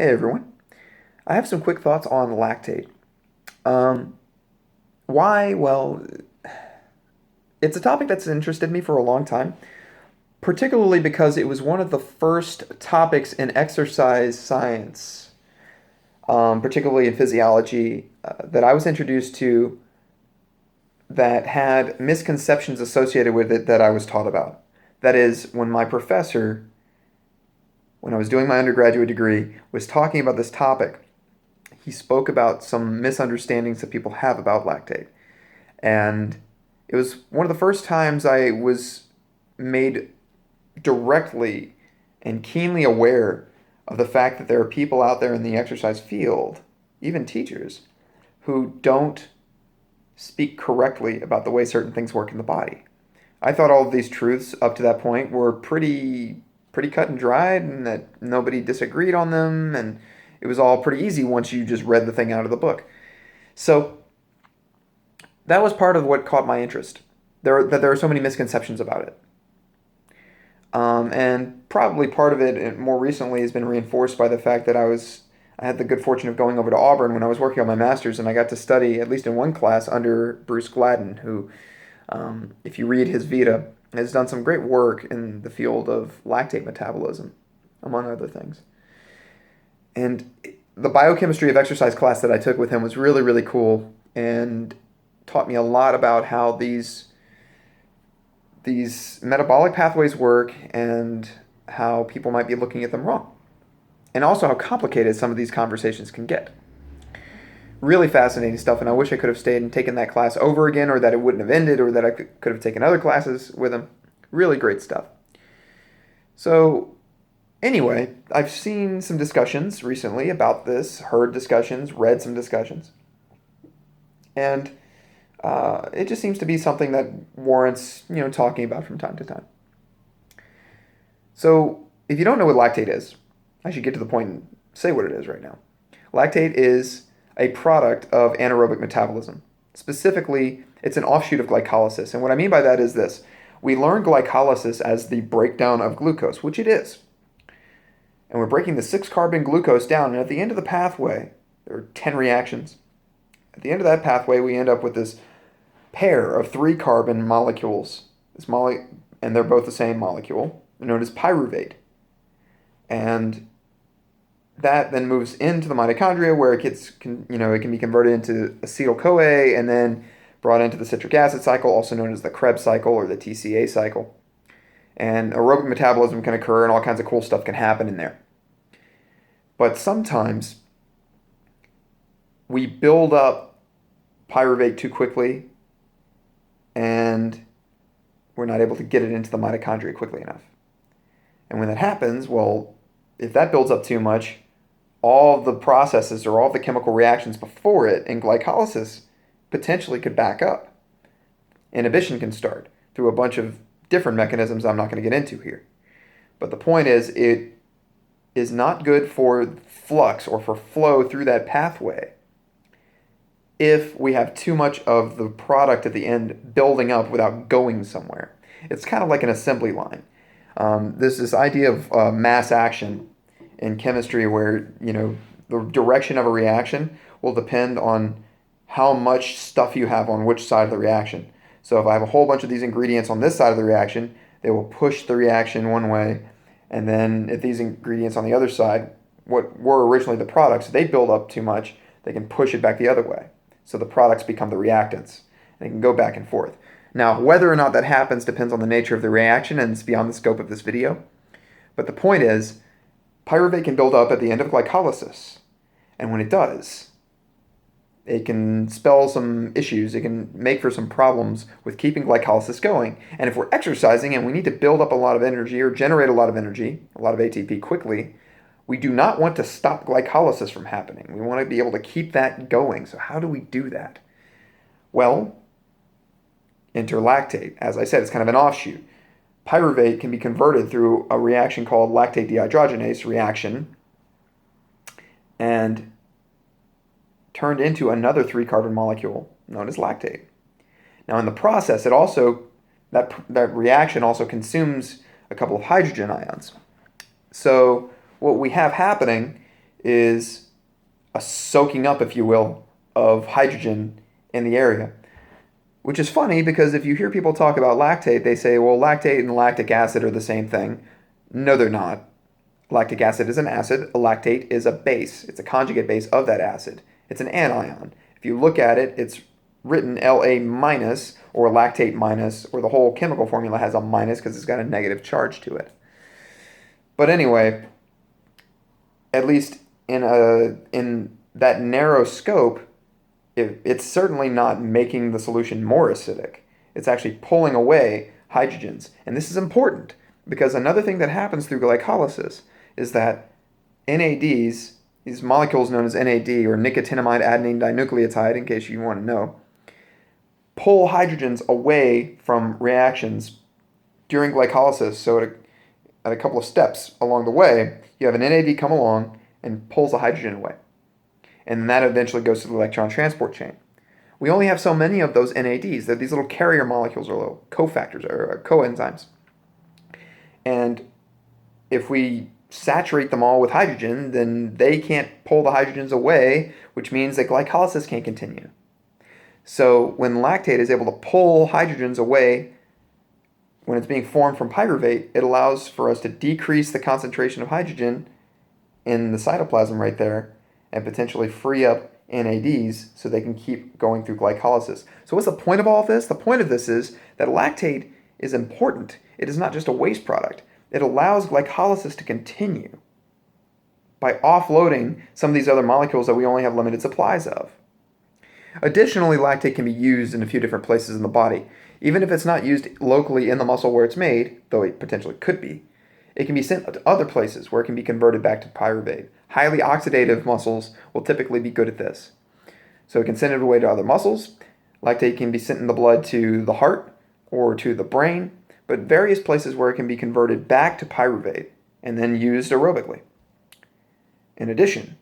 Hey everyone. I have some quick thoughts on lactate. Um, why? Well, it's a topic that's interested me for a long time, particularly because it was one of the first topics in exercise science, particularly in physiology, that I was introduced to that had misconceptions associated with it that I was taught about. That is, when my professor, when I was doing my undergraduate degree, was talking about this topic, he spoke about some misunderstandings that people have about lactate. And it was one of the first times I was made directly and keenly aware of the fact that there are people out there in the exercise field, even teachers, who don't speak correctly about the way certain things work in the body. I thought all of these truths up to that point were pretty cut and dried and that nobody disagreed on them and it was all pretty easy once you just read the thing out of the book. So that was part of what caught my interest. There are so many misconceptions about it. And probably part of it more recently has been reinforced by the fact that I had the good fortune of going over to Auburn when I was working on my master's, and I got to study, at least in one class, under Bruce Gladden, who, if you read his Vita, has done some great work in the field of lactate metabolism, among other things. And the biochemistry of exercise class that I took with him was really, really cool and taught me a lot about how these metabolic pathways work and how people might be looking at them wrong. And also how complicated some of these conversations can get. Really fascinating stuff, and I wish I could have stayed and taken that class over again, or that it wouldn't have ended, or that I could have taken other classes with him. Really great stuff. So, anyway, I've seen some discussions recently about this, heard discussions, read some discussions. And it just seems to be something that warrants, talking about from time to time. So, if you don't know what lactate is, I should get to the point and say what it is right now. Lactate is a product of anaerobic metabolism. Specifically, it's an offshoot of glycolysis. And what I mean by that is this. We learn glycolysis as the breakdown of glucose, which it is. And we're breaking the 6-carbon glucose down. And at the end of the pathway, there are 10 reactions. At the end of that pathway, we end up with this pair of 3-carbon molecules. And they're both the same molecule, known as pyruvate. And that then moves into the mitochondria where it can be converted into acetyl-CoA and then brought into the citric acid cycle, also known as the Krebs cycle or the TCA cycle. And aerobic metabolism can occur and all kinds of cool stuff can happen in there. But sometimes we build up pyruvate too quickly and we're not able to get it into the mitochondria quickly enough. And when that happens, well, if that builds up too much, all the processes or all the chemical reactions before it in glycolysis potentially could back up. Inhibition can start through a bunch of different mechanisms I'm not going to get into here. But the point is, it is not good for flux or for flow through that pathway if we have too much of the product at the end building up without going somewhere. It's kind of like an assembly line. There's this idea of mass action in chemistry where, the direction of a reaction will depend on how much stuff you have on which side of the reaction. So if I have a whole bunch of these ingredients on this side of the reaction, they will push the reaction one way. And then if these ingredients on the other side, what were originally the products, they build up too much, they can push it back the other way. So the products become the reactants. They can go back and forth. Now, whether or not that happens depends on the nature of the reaction, and it's beyond the scope of this video. But the point is, pyruvate can build up at the end of glycolysis. And when it does, it can spell some issues. It can make for some problems with keeping glycolysis going. And if we're exercising and we need to build up a lot of energy or generate a lot of energy, a lot of ATP quickly, we do not want to stop glycolysis from happening. We want to be able to keep that going. So how do we do that? Well, enter lactate. As I said, it's kind of an offshoot. Pyruvate can be converted through a reaction called lactate dehydrogenase reaction and turned into another 3-carbon molecule known as lactate. Now in the process, that reaction also consumes a couple of hydrogen ions. So what we have happening is a soaking up, if you will, of hydrogen in the area. Which is funny because if you hear people talk about lactate, they say, well, lactate and lactic acid are the same thing. No, they're not. Lactic acid is an acid. A lactate is a base. It's a conjugate base of that acid. It's an anion. If you look at it, it's written La minus or lactate minus, or the whole chemical formula has a minus because it's got a negative charge to it. But anyway, at least in that narrow scope, it's certainly not making the solution more acidic. It's actually pulling away hydrogens. And this is important because another thing that happens through glycolysis is that NADs, these molecules known as NAD or nicotinamide adenine dinucleotide, in case you want to know, pull hydrogens away from reactions during glycolysis. So at a couple of steps along the way, you have an NAD come along and pulls the hydrogen away. And that eventually goes to the electron transport chain. We only have so many of those NADs. They're these little carrier molecules or little cofactors or coenzymes. And if we saturate them all with hydrogen, then they can't pull the hydrogens away, which means that glycolysis can't continue. So when lactate is able to pull hydrogens away when it's being formed from pyruvate, it allows for us to decrease the concentration of hydrogen in the cytoplasm right there and potentially free up NADs so they can keep going through glycolysis. So what's the point of all of this? The point of this is that lactate is important. It is not just a waste product. It allows glycolysis to continue by offloading some of these other molecules that we only have limited supplies of. Additionally, lactate can be used in a few different places in the body. Even if it's not used locally in the muscle where it's made, though it potentially could be, it can be sent to other places where it can be converted back to pyruvate. Highly oxidative muscles will typically be good at this. So it can send it away to other muscles. Lactate can be sent in the blood to the heart or to the brain, but various places where it can be converted back to pyruvate and then used aerobically. In addition,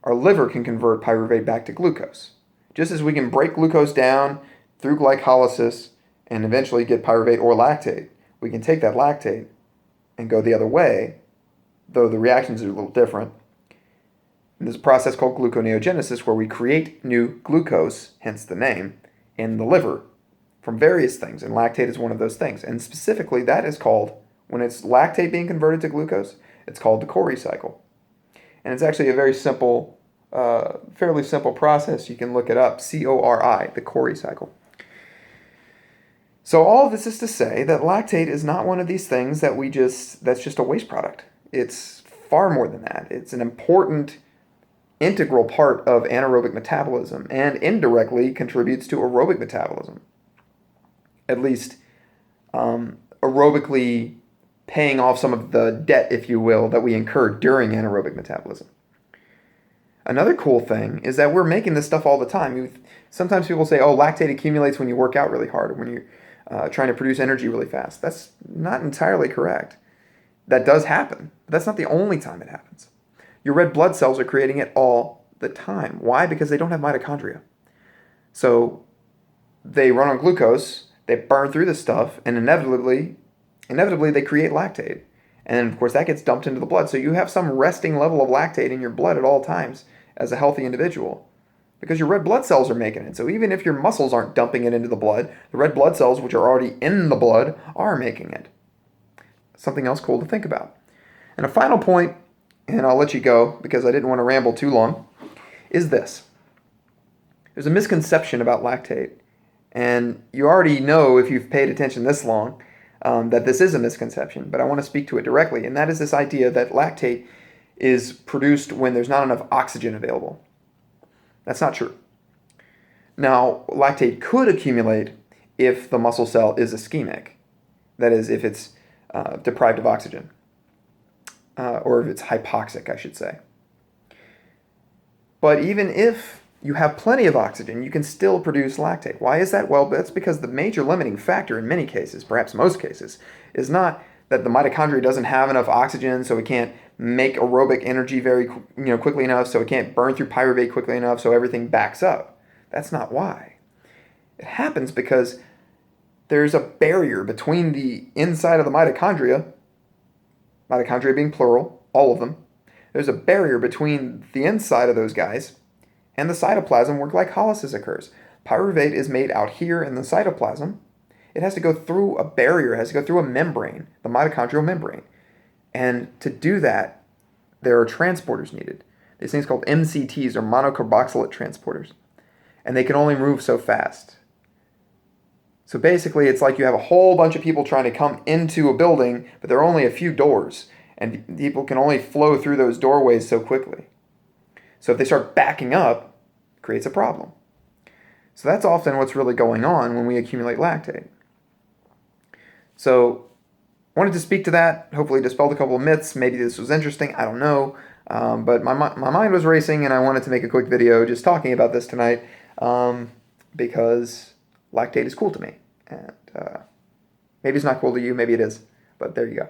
our liver can convert pyruvate back to glucose. Just as we can break glucose down through glycolysis and eventually get pyruvate or lactate, we can take that lactate and go the other way, though the reactions are a little different. And there's a process called gluconeogenesis where we create new glucose, hence the name, in the liver from various things, and lactate is one of those things. And specifically, that is called, when it's lactate being converted to glucose, it's called the Cori cycle. And it's actually a very simple, fairly simple process. You can look it up, CORI, the Cori cycle. So all of this is to say that lactate is not one of these things that that's just a waste product. It's far more than that. It's an important integral part of anaerobic metabolism and indirectly contributes to aerobic metabolism. At least aerobically paying off some of the debt, if you will, that we incur during anaerobic metabolism. Another cool thing is that we're making this stuff all the time. Sometimes people say, oh, lactate accumulates when you work out really hard or when you're trying to produce energy really fast. That's not entirely correct. That does happen, but that's not the only time it happens. Your red blood cells are creating it all the time. Why? Because they don't have mitochondria. So they run on glucose, they burn through this stuff, and inevitably they create lactate. And of course that gets dumped into the blood. So you have some resting level of lactate in your blood at all times as a healthy individual because your red blood cells are making it. So even if your muscles aren't dumping it into the blood, the red blood cells, which are already in the blood, are making it. Something else cool to think about. And a final point, and I'll let you go because I didn't want to ramble too long, is this. There's a misconception about lactate. And you already know, if you've paid attention this long, that this is a misconception, but I want to speak to it directly, and that is this idea that lactate is produced when there's not enough oxygen available. That's not true. Now, lactate could accumulate if the muscle cell is ischemic, that is, if it's deprived of oxygen, or if it's hypoxic, I should say. But even if you have plenty of oxygen, you can still produce lactate. Why is that? Well, that's because the major limiting factor in many cases, perhaps most cases, is not that the mitochondria doesn't have enough oxygen, so it can't make aerobic energy very quickly enough, so it can't burn through pyruvate quickly enough, so everything backs up. That's not why. It happens because there's a barrier between the inside of the mitochondria being plural, all of them, there's a barrier between the inside of those guys and the cytoplasm where glycolysis occurs. Pyruvate is made out here in the cytoplasm. It has to go through a barrier, it has to go through a membrane, the mitochondrial membrane. And to do that, there are transporters needed. These things called MCTs, or monocarboxylate transporters. And they can only move so fast. So basically, it's like you have a whole bunch of people trying to come into a building, but there are only a few doors, and people can only flow through those doorways so quickly. So if they start backing up, it creates a problem. So that's often what's really going on when we accumulate lactate. So I wanted to speak to that, hopefully dispelled a couple of myths. Maybe this was interesting, I don't know. But my mind was racing, and I wanted to make a quick video just talking about this tonight because lactate is cool to me. And maybe it's not cool to you, maybe it is. But there you go.